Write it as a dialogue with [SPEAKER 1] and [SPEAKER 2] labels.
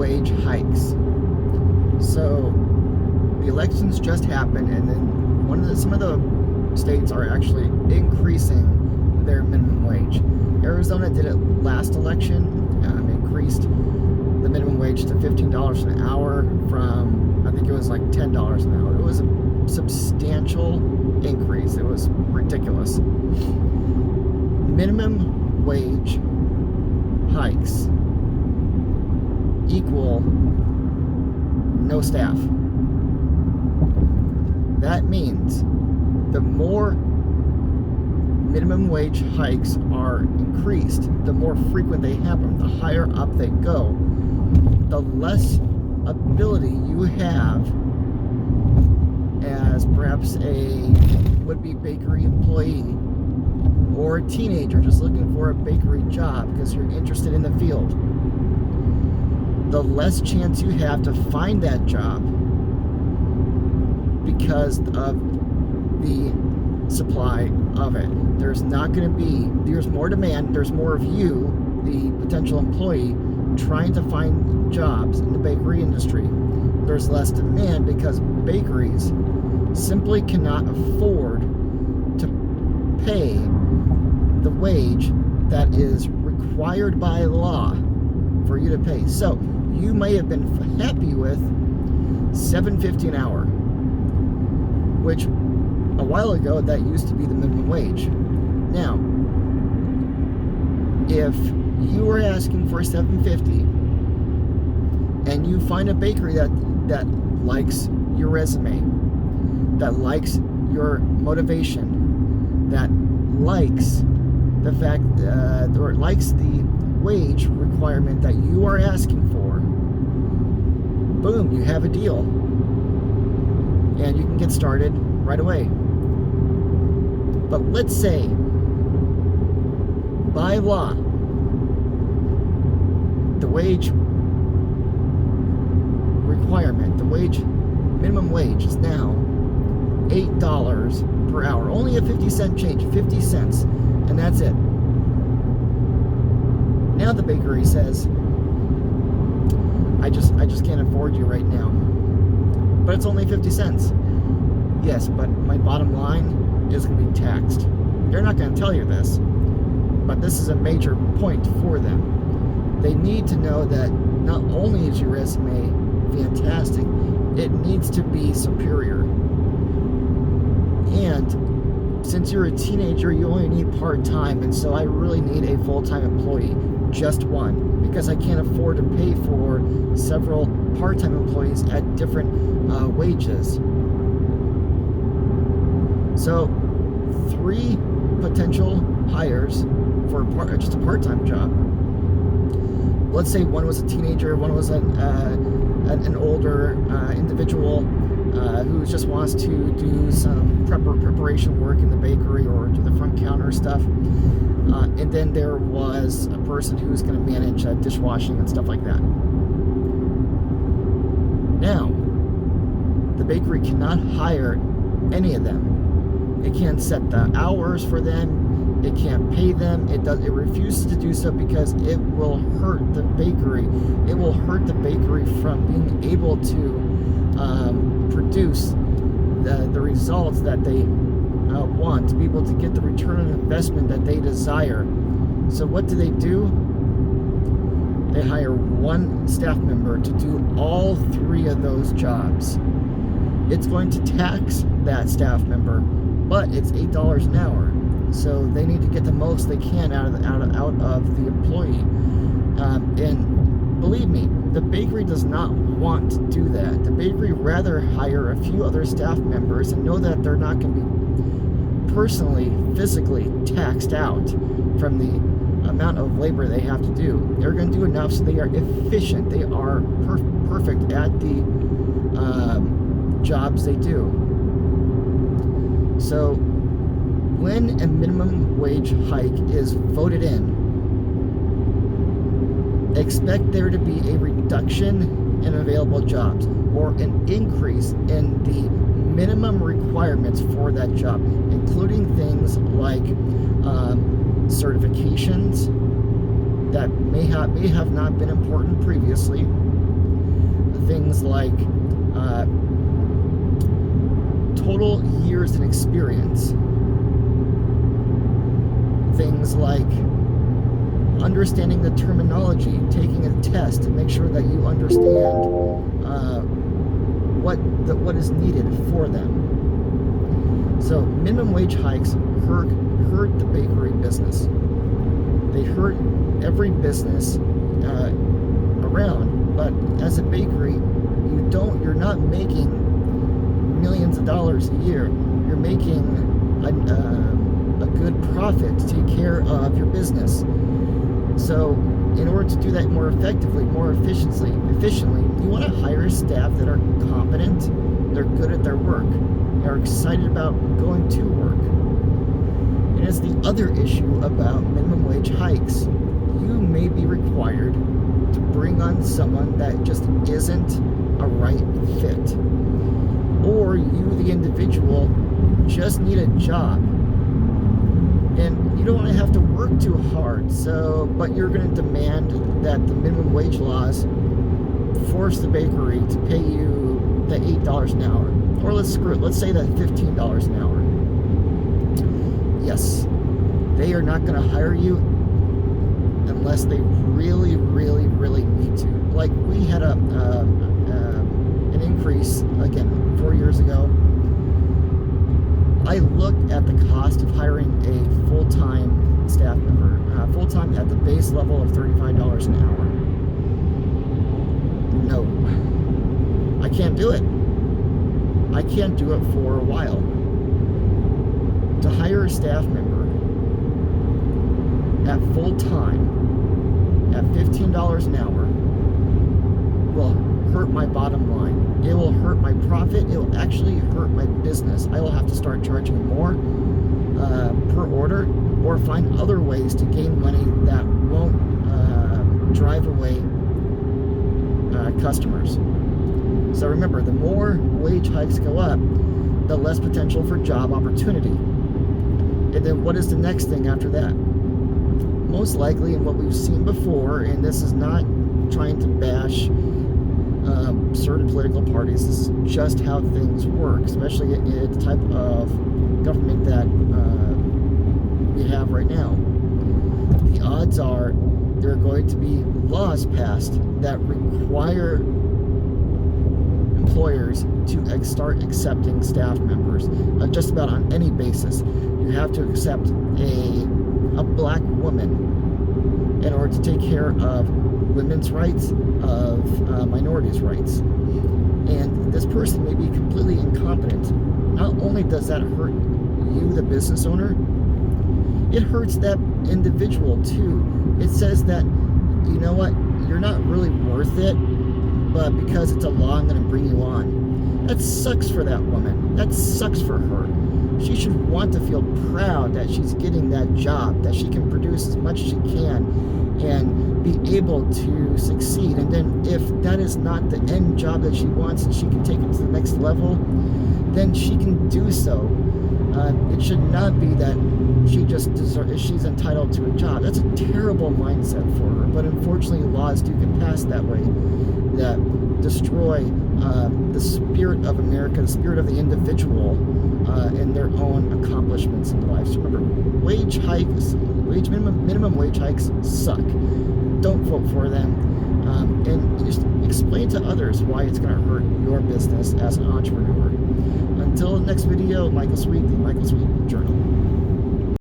[SPEAKER 1] wage hikes. So the elections just happened, and then some of the states are actually increasing their minimum wage. Arizona did it last election, increased the minimum wage to $15 an hour from, I think it was like $10 an hour. It was a substantial increase. It was ridiculous. Minimum wage hikes equal no staff. That means the more minimum wage hikes are increased, the more frequent they happen, the higher up they go, the less ability you have as perhaps a would-be bakery employee or a teenager just looking for a bakery job because you're interested in the field. The less chance you have to find that job because of the supply of it. There's more demand, there's more of you, the potential employee, trying to find jobs in the bakery industry. There's less demand because bakeries simply cannot afford to pay the wage that is required by law for you to pay. So you may have been happy with $7.50 an hour, which a while ago that used to be the minimum wage. Now, if you were asking for $7.50 and you find a bakery that likes your resume, that likes your motivation, that likes the fact or likes the wage requirement that you are asking for, boom, you have a deal. And you can get started right away. But let's say, by law, the wage requirement, the minimum wage is now $8 per hour. Only a 50-cent change, 50 cents, and that's it. Now the bakery says, I just can't afford you right now. But it's only 50 cents. Yes, but my bottom line is going to be taxed. They're not going to tell you this, but this is a major point for them. They need to know that not only is your resume fantastic, it needs to be superior. And since you're a teenager, you only need part-time, and so I really need a full-time employee, just one, because I can't afford to pay for several part-time employees at different wages. So 3 potential hires for just a part-time job. Let's say one was a teenager, one was an older individual who just wants to do some preparation work in the bakery or do the front counter stuff. And then there was a person who's going to manage dishwashing and stuff like that. Now, the bakery cannot hire any of them. It can't set the hours for them. It can't pay them. It refuses to do so because it will hurt the bakery. It will hurt the bakery from being able to produce the results that they want, to be able to get the return on investment that they desire. So what do? They hire one staff member to do all 3 of those jobs. It's going to tax that staff member, but it's $8 an hour. So they need to get the most they can out of the employee. And believe me, the bakery does not want to do that. The bakery rather hire a few other staff members and know that they're not going to be personally, physically taxed out from the amount of labor they have to do. They're going to do enough so they are efficient. They are perfect at the jobs they do. So when a minimum wage hike is voted in, expect there to be a reduction in available jobs or an increase in the minimum requirements for that job, including things like certifications that may have not been important previously, things like total years in experience, things like understanding the terminology, taking a test to make sure that you understand what is needed for them. So minimum wage hikes hurt the bakery business. They hurt every business around. But as a bakery, you're not making millions of dollars a year. You're making a good profit to take care of your business. So in order to do that more effectively, more efficiently, you want to hire staff that are competent, they're good at their work, are excited about going to work. And it's the other issue about minimum wage hikes. You may be required to bring on someone that just isn't a right fit. Or you, the individual, just need a job. And you don't want to have to work too hard, but you're going to demand that the minimum wage laws force the bakery to pay you the $8 an hour. Or let's say that $15 an hour. Yes, they are not going to hire you unless they really, really, really need to. Like we had an increase, again, 4 years ago. I looked at the cost of hiring a full-time staff member, full-time at the base level of $35 an hour. No, I can't do it. I can't do it for a while. To hire a staff member at full-time at $15 an hour will hurt my bottom line. It will hurt my profit. It will actually hurt my business. I will have to start charging more per order, or find other ways to gain money that won't drive away customers. So remember, the more wage hikes go up, the less potential for job opportunity. And then what is the next thing after that? Most likely, and what we've seen before, and this is not trying to bash certain political parties, this is just how things work, especially in the type of government that we have right now. The odds are there are going to be laws passed that require employers to start accepting staff members just about on any basis. You have to accept a black woman in order to take care of women's rights, of minorities' rights. And this person may be completely incompetent. Not only does that hurt you, the business owner, it hurts that individual too. It says that, you know what, you're not really worth it, but because it's a law, I'm going to bring you on. That sucks for that woman. That sucks for her. She should want to feel proud that she's getting that job, that she can produce as much as she can and be able to succeed. And then if that is not the end job that she wants and she can take it to the next level, then she can do so. It should not be that she's entitled to a job. That's a terrible mindset for her. But unfortunately, laws do get passed that way that destroy the spirit of America, the spirit of the individual, and their own accomplishments in life. So remember, wage hikes, minimum wage hikes suck. Don't vote for them, and just explain to others why it's going to hurt your business as an entrepreneur. Until the next video, Michael Sweet, the Michael Sweet Journal.